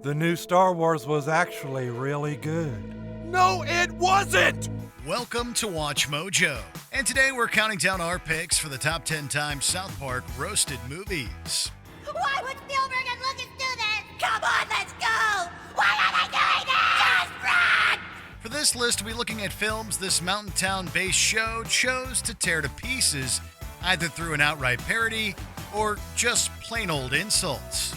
The new Star Wars was actually really good. No, it wasn't! Welcome to Watch Mojo, and today we're counting down our picks for the top 10 times South Park roasted movies. Why would Spielberg and Lucas do this? Come on, let's go! Why are they doing this? Just run! For this list, we'll be looking at films this mountain town-based show chose to tear to pieces, either through an outright parody or just plain old insults.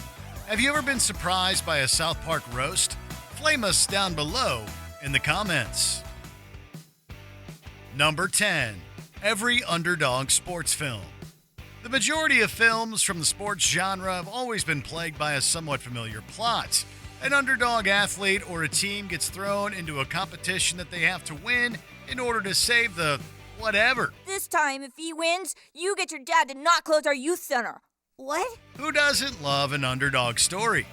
Have you ever been surprised by a South Park roast? Flame us down below in the comments. Number 10. Every Underdog Sports film. The majority of films from the sports genre have always been plagued by a somewhat familiar plot. An underdog athlete or a team gets thrown into a competition that they have to win in order to save the whatever. This time, if he wins, you get your dad to not close our youth center. What? Who doesn't love an underdog story?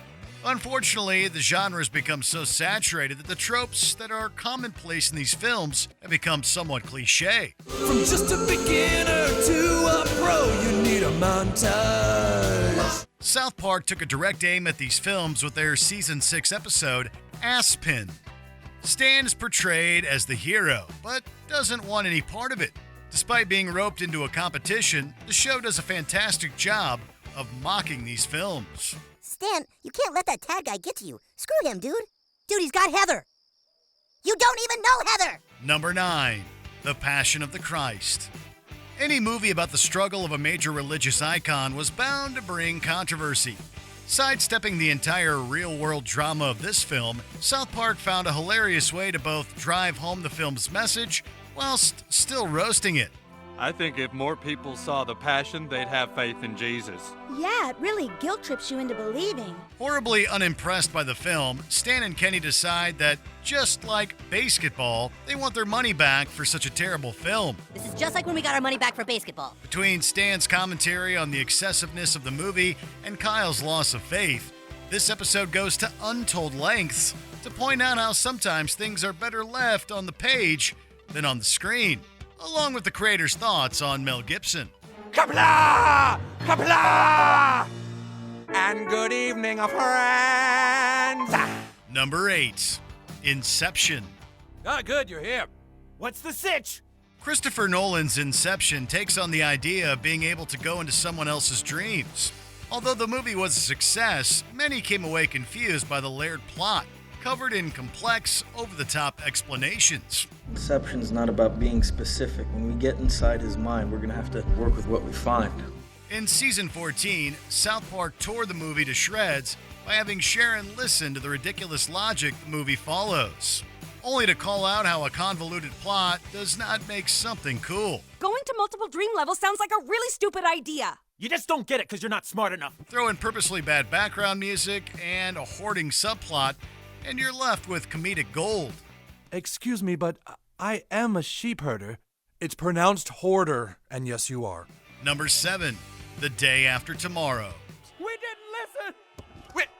Unfortunately, the genre has become so saturated that the tropes that are commonplace in these films have become somewhat cliche. From just a beginner to a pro, you need a montage. South Park took a direct aim at these films with their Season 6 episode, Aspen. Stan is portrayed as the hero, but doesn't want any part of it. Despite being roped into a competition, the show does a fantastic job of mocking these films. Stan, you can't let that Tad guy get to you. Screw him, dude. Dude, he's got Heather. You don't even know Heather! Number 9. The Passion of the Christ. Any movie about the struggle of a major religious icon was bound to bring controversy. Sidestepping the entire real-world drama of this film, South Park found a hilarious way to both drive home the film's message whilst still roasting it. I think if more people saw The Passion, they'd have faith in Jesus. Yeah, it really guilt trips you into believing. Horribly unimpressed by the film, Stan and Kenny decide that, just like basketball, they want their money back for such a terrible film. This is just like when we got our money back for basketball. Between Stan's commentary on the excessiveness of the movie and Kyle's loss of faith, this episode goes to untold lengths to point out how sometimes things are better left on the page than on the screen, along with the creator's thoughts on Mel Gibson. Kapla! Kapla! And good evening, friends! Number 8. Inception. Good, you're here. What's the sitch? Christopher Nolan's Inception takes on the idea of being able to go into someone else's dreams. Although the movie was a success, many came away confused by the layered plot, covered in complex, over-the-top explanations. Inception's not about being specific. When we get inside his mind, we're gonna have to work with what we find. In Season 14, South Park tore the movie to shreds by having Sharon listen to the ridiculous logic the movie follows, only to call out how a convoluted plot does not make something cool. Going to multiple dream levels sounds like a really stupid idea. You just don't get it because you're not smart enough. Throw in purposely bad background music and a hoarding subplot, and you're left with comedic gold. Excuse me, but I am a sheep herder. It's pronounced hoarder, and yes, you are. Number 7. The Day After Tomorrow. We didn't listen!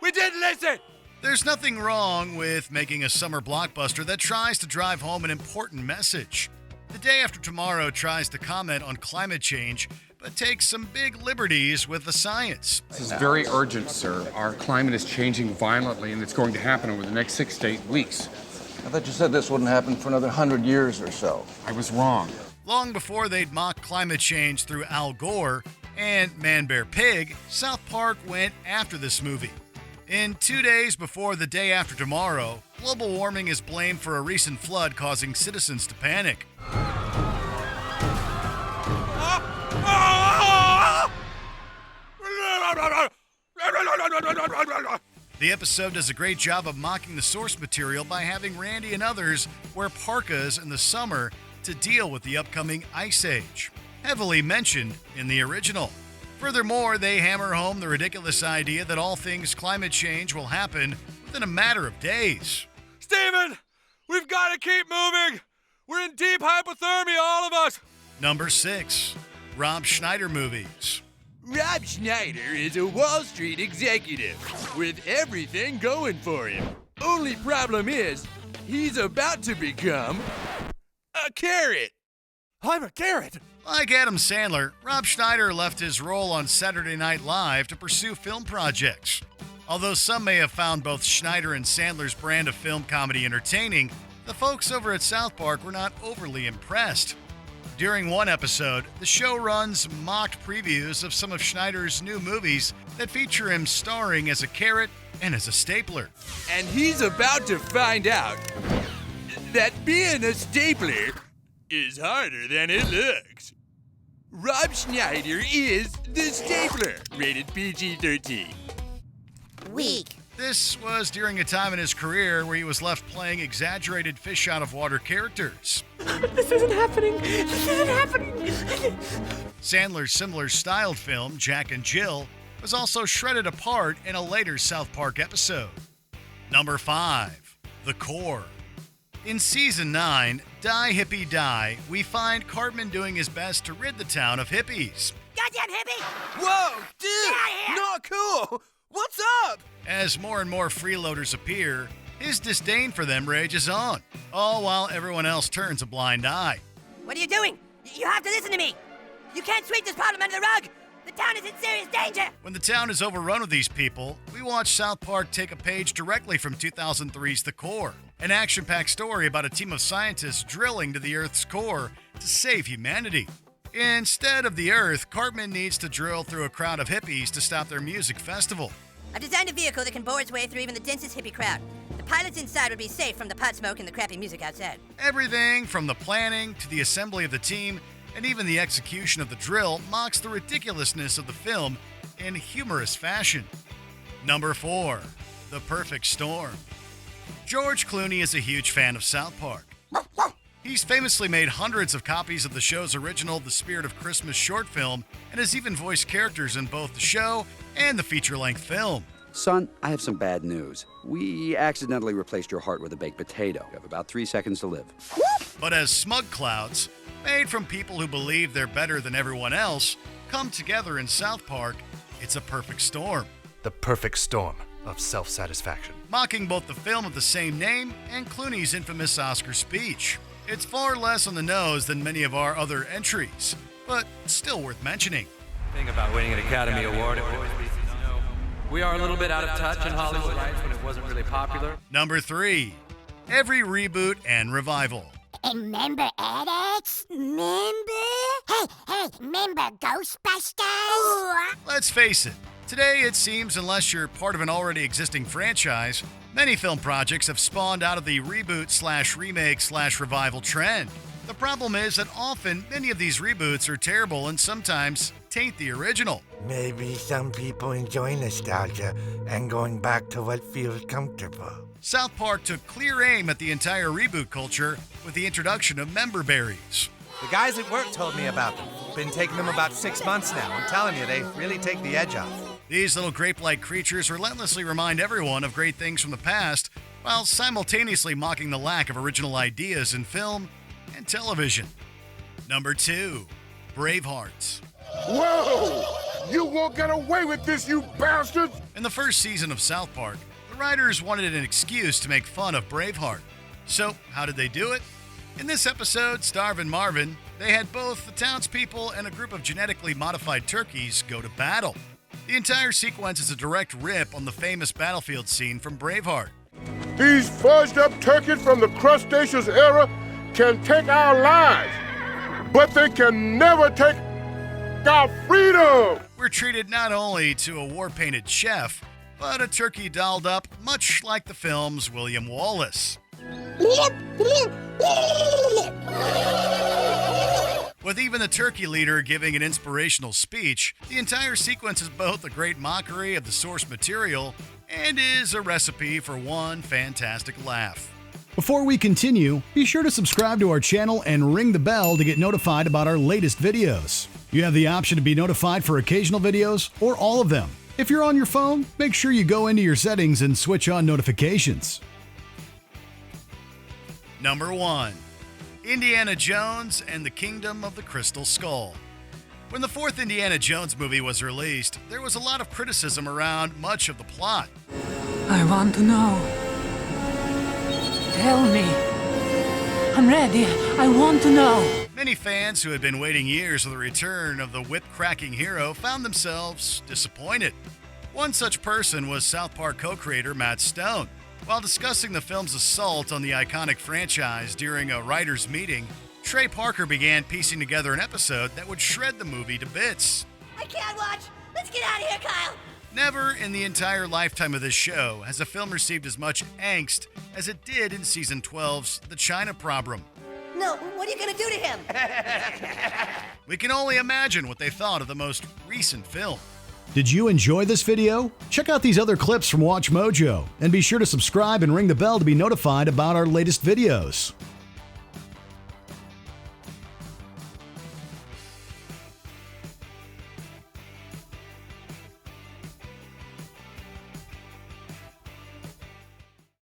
We didn't listen! There's nothing wrong with making a summer blockbuster that tries to drive home an important message. The Day After Tomorrow tries to comment on climate change, but takes some big liberties with the science. This is very urgent, sir. Our climate is changing violently, and it's going to happen over the next 6 to 8 weeks. I thought you said this wouldn't happen for another 100 years or so. I was wrong. Long before they'd mock climate change through Al Gore and Man Bear Pig, South Park went after this movie. In 2 days before The Day After Tomorrow, global warming is blamed for a recent flood causing citizens to panic. The episode does a great job of mocking the source material by having Randy and others wear parkas in the summer to deal with the upcoming ice age, heavily mentioned in the original. Furthermore, they hammer home the ridiculous idea that all things climate change will happen within a matter of days. Steven, we've got to keep moving. We're in deep hypothermia, all of us. Number 6. Rob Schneider Movies. Rob Schneider is a Wall Street executive with everything going for him. Only problem is, he's about to become a carrot. I'm a carrot. Like Adam Sandler, Rob Schneider left his role on Saturday Night Live to pursue film projects. Although some may have found both Schneider and Sandler's brand of film comedy entertaining, the folks over at South Park were not overly impressed. During one episode, the showruns mocked previews of some of Schneider's new movies that feature him starring as a carrot and as a stapler. And he's about to find out that being a stapler is harder than it looks. Rob Schneider is the stapler, rated PG-13. Weak. This was during a time in his career where he was left playing exaggerated fish-out-of-water characters. This isn't happening. This isn't happening. Sandler's similar-styled film, Jack and Jill, was also shredded apart in a later South Park episode. Number 5. The Core. In Season 9, Die Hippie Die, we find Cartman doing his best to rid the town of hippies. Goddamn hippie! Whoa, dude! Get out of here! Not cool! What's up? As more and more freeloaders appear, his disdain for them rages on, all while everyone else turns a blind eye. What are you doing? You have to listen to me! You can't sweep this problem under the rug! The town is in serious danger! When the town is overrun with these people, we watch South Park take a page directly from 2003's The Core, an action-packed story about a team of scientists drilling to the Earth's core to save humanity. Instead of the Earth, Cartman needs to drill through a crowd of hippies to stop their music festival. I've designed a vehicle that can bore its way through even the densest hippie crowd. The pilots inside would be safe from the pot smoke and the crappy music outside. Everything from the planning to the assembly of the team and even the execution of the drill mocks the ridiculousness of the film in humorous fashion. Number 4. The Perfect Storm. George Clooney is a huge fan of South Park. He's famously made hundreds of copies of the show's original The Spirit of Christmas short film and has even voiced characters in both the show and the feature-length film. Son, I have some bad news. We accidentally replaced your heart with a baked potato. You have about 3 seconds to live. But as smug clouds, made from people who believe they're better than everyone else, come together in South Park, it's a perfect storm. The perfect storm of self-satisfaction. Mocking both the film of the same name and Clooney's infamous Oscar speech. It's far less on the nose than many of our other entries, but still worth mentioning. Thing about winning an Academy Award, it always beats the snow. We are a little bit out of touch in Hollywood rights when it wasn't really popular. Number 3. Every reboot and revival. Remember Addicts? Remember Ghostbusters? Let's face it, today it seems unless you're part of an already existing franchise, many film projects have spawned out of the reboot/remake/revival trend. The problem is that often many of these reboots are terrible and sometimes taint the original. Maybe some people enjoy nostalgia and going back to what feels comfortable. South Park took clear aim at the entire reboot culture with the introduction of member berries. The guys at work told me about them. Been taking them about 6 months now. I'm telling you, they really take the edge off. These little grape-like creatures relentlessly remind everyone of great things from the past, while simultaneously mocking the lack of original ideas in film and television. Number 2. Bravehearts. Whoa! You won't get away with this, you bastards! In the first season of South Park, the writers wanted an excuse to make fun of Braveheart. So, how did they do it? In this episode, Starv and Marvin, they had both the townspeople and a group of genetically modified turkeys go to battle. The entire sequence is a direct rip on the famous battlefield scene from Braveheart. These fudged-up turkeys from the Crustaceous era can take our lives, but they can never take our freedom! We're treated not only to a war-painted chef, but a turkey dolled up much like the film's William Wallace. With even the turkey leader giving an inspirational speech, the entire sequence is both a great mockery of the source material and is a recipe for one fantastic laugh. Before we continue, be sure to subscribe to our channel and ring the bell to get notified about our latest videos. You have the option to be notified for occasional videos or all of them. If you're on your phone, make sure you go into your settings and switch on notifications. Number 1. Indiana Jones and the Kingdom of the Crystal Skull. When the fourth Indiana Jones movie was released, there was a lot of criticism around much of the plot. I want to know. Tell me. I'm ready. I want to know. Many fans who had been waiting years for the return of the whip-cracking hero found themselves disappointed. One such person was South Park co-creator Matt Stone. While discussing the film's assault on the iconic franchise during a writers' meeting, Trey Parker began piecing together an episode that would shred the movie to bits. I can't watch. Let's get out of here, Kyle. Never in the entire lifetime of this show has a film received as much angst as it did in Season 12's The China Problem. No, what are you gonna do to him? We can only imagine what they thought of the most recent film. Did you enjoy this video? Check out these other clips from WatchMojo and be sure to subscribe and ring the bell to be notified about our latest videos.